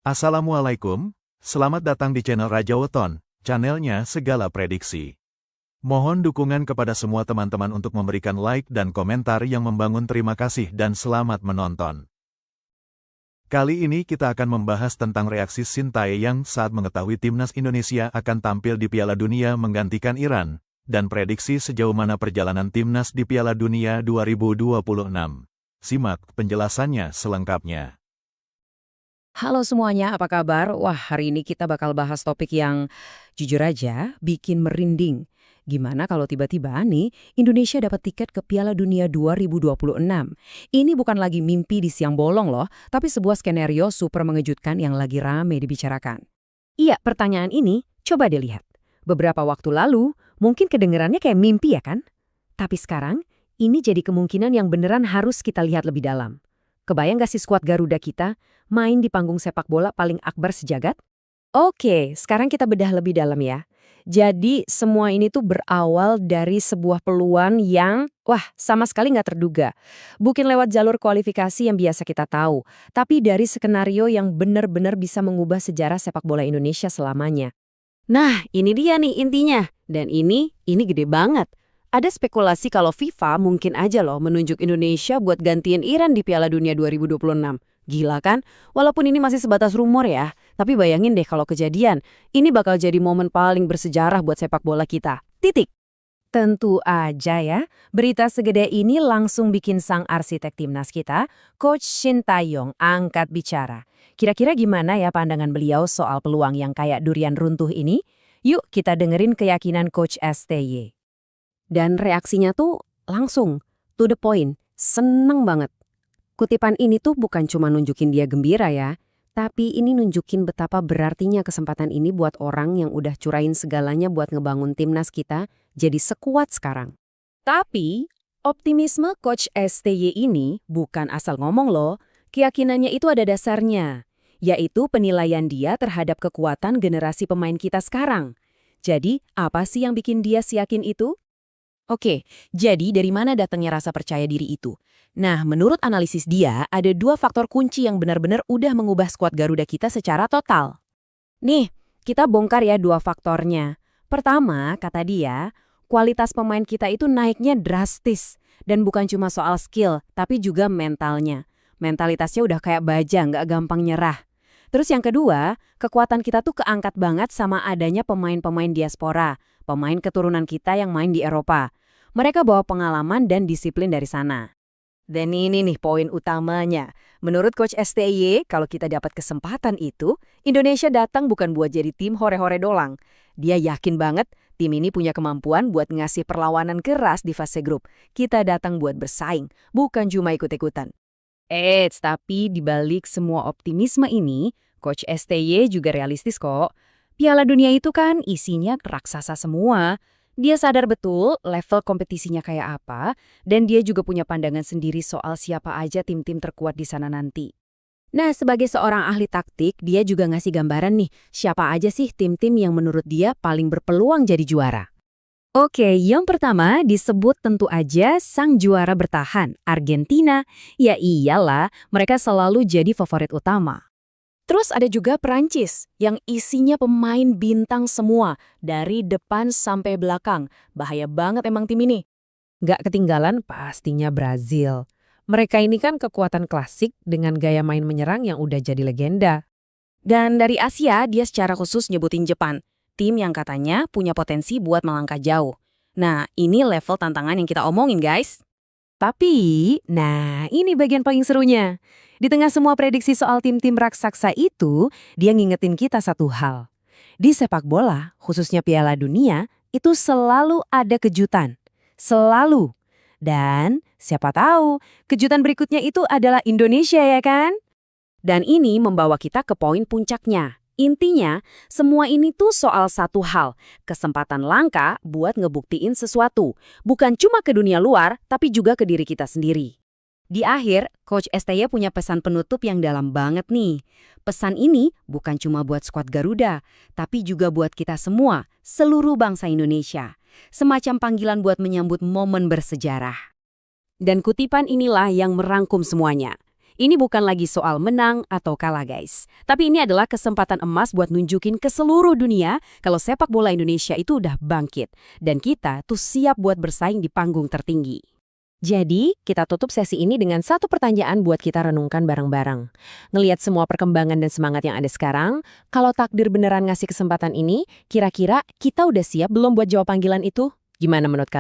Assalamualaikum, selamat datang di channel Raja Weton, channelnya segala prediksi. Mohon dukungan kepada semua teman-teman untuk memberikan like dan komentar yang membangun. Terima kasih dan selamat menonton. Kali ini kita akan membahas tentang reaksi Sintayong saat mengetahui timnas Indonesia akan tampil di Piala Dunia menggantikan Iran, dan prediksi sejauh mana perjalanan timnas di Piala Dunia 2026. Simak penjelasannya selengkapnya. Halo semuanya, apa kabar? Wah, hari ini kita bakal bahas topik yang jujur aja bikin merinding. Gimana kalau tiba-tiba nih Indonesia dapat tiket ke Piala Dunia 2026? Ini bukan lagi mimpi di siang bolong loh, tapi sebuah skenario super mengejutkan yang lagi rame dibicarakan. Iya, pertanyaan ini coba dilihat. Beberapa waktu lalu, mungkin kedengerannya kayak mimpi ya kan? Tapi sekarang, ini jadi kemungkinan yang beneran harus kita lihat lebih dalam. Kebayang gak sih skuad Garuda kita main di panggung sepak bola paling akbar sejagat? Oke, sekarang kita bedah lebih dalam ya. Jadi semua ini tuh berawal dari sebuah peluang yang, sama sekali nggak terduga. Bukan lewat jalur kualifikasi yang biasa kita tahu, tapi dari skenario yang benar-benar bisa mengubah sejarah sepak bola Indonesia selamanya. Nah, ini dia nih intinya. Dan ini gede banget. Ada spekulasi kalau FIFA mungkin aja loh menunjuk Indonesia buat gantiin Iran di Piala Dunia 2026. Gila kan? Walaupun ini masih sebatas rumor ya, tapi bayangin deh kalau kejadian, ini bakal jadi momen paling bersejarah buat sepak bola kita. Titik. Tentu aja ya, berita segede ini langsung bikin sang arsitek timnas kita, Coach Sintayong, angkat bicara. Kira-kira gimana ya pandangan beliau soal peluang yang kayak durian runtuh ini? Yuk kita dengerin keyakinan Coach STY. Dan reaksinya tuh langsung, to the point, seneng banget. Kutipan ini tuh bukan cuma nunjukin dia gembira ya, tapi ini nunjukin betapa berartinya kesempatan ini buat orang yang udah curahin segalanya buat ngebangun timnas kita jadi sekuat sekarang. Tapi, optimisme Coach STY ini bukan asal ngomong loh, keyakinannya itu ada dasarnya, yaitu penilaian dia terhadap kekuatan generasi pemain kita sekarang. Jadi, apa sih yang bikin dia yakin itu? Oke, jadi dari mana datangnya rasa percaya diri itu? Nah, menurut analisis dia, ada dua faktor kunci yang benar-benar udah mengubah skuad Garuda kita secara total. Nih, kita bongkar ya dua faktornya. Pertama, kata dia, kualitas pemain kita itu naiknya drastis. Dan bukan cuma soal skill, tapi juga mentalnya. Mentalitasnya udah kayak baja, nggak gampang nyerah. Terus yang kedua, kekuatan kita tuh keangkat banget sama adanya pemain-pemain diaspora, pemain keturunan kita yang main di Eropa. Mereka bawa pengalaman dan disiplin dari sana. Dan ini nih poin utamanya. Menurut Coach STY, kalau kita dapat kesempatan itu, Indonesia datang bukan buat jadi tim hore-hore doang. Dia yakin banget tim ini punya kemampuan buat ngasih perlawanan keras di fase grup. Kita datang buat bersaing, bukan cuma ikut-ikutan. Tapi dibalik semua optimisme ini, Coach STY juga realistis kok. Piala Dunia itu kan isinya raksasa semua. Dia sadar betul level kompetisinya kayak apa, dan dia juga punya pandangan sendiri soal siapa aja tim-tim terkuat di sana nanti. Nah, sebagai seorang ahli taktik, dia juga ngasih gambaran nih, siapa aja sih tim-tim yang menurut dia paling berpeluang jadi juara. Oke, yang pertama disebut tentu aja sang juara bertahan, Argentina. Ya iyalah, mereka selalu jadi favorit utama. Terus ada juga Perancis, yang isinya pemain bintang semua, dari depan sampai belakang. Bahaya banget emang tim ini. Gak ketinggalan pastinya Brazil. Mereka ini kan kekuatan klasik dengan gaya main menyerang yang udah jadi legenda. Dan dari Asia, dia secara khusus nyebutin Jepang. Tim yang katanya punya potensi buat melangkah jauh. Nah, ini level tantangan yang kita omongin, guys. Tapi, ini bagian paling serunya. Di tengah semua prediksi soal tim-tim raksasa itu, dia ngingetin kita satu hal. Di sepak bola, khususnya Piala Dunia, itu selalu ada kejutan. Selalu. Dan siapa tahu, kejutan berikutnya itu adalah Indonesia ya kan? Dan ini membawa kita ke poin puncaknya. Intinya, semua ini tuh soal satu hal, kesempatan langka buat ngebuktiin sesuatu. Bukan cuma ke dunia luar, tapi juga ke diri kita sendiri. Di akhir, Coach STY punya pesan penutup yang dalam banget nih. Pesan ini bukan cuma buat skuad Garuda, tapi juga buat kita semua, seluruh bangsa Indonesia. Semacam panggilan buat menyambut momen bersejarah. Dan kutipan inilah yang merangkum semuanya. Ini bukan lagi soal menang atau kalah, guys. Tapi ini adalah kesempatan emas buat nunjukin ke seluruh dunia kalau sepak bola Indonesia itu udah bangkit. Dan kita tuh siap buat bersaing di panggung tertinggi. Jadi, kita tutup sesi ini dengan satu pertanyaan buat kita renungkan bareng-bareng. Ngelihat semua perkembangan dan semangat yang ada sekarang, kalau takdir beneran ngasih kesempatan ini, kira-kira kita udah siap belum buat jawab panggilan itu? Gimana menurut kalian?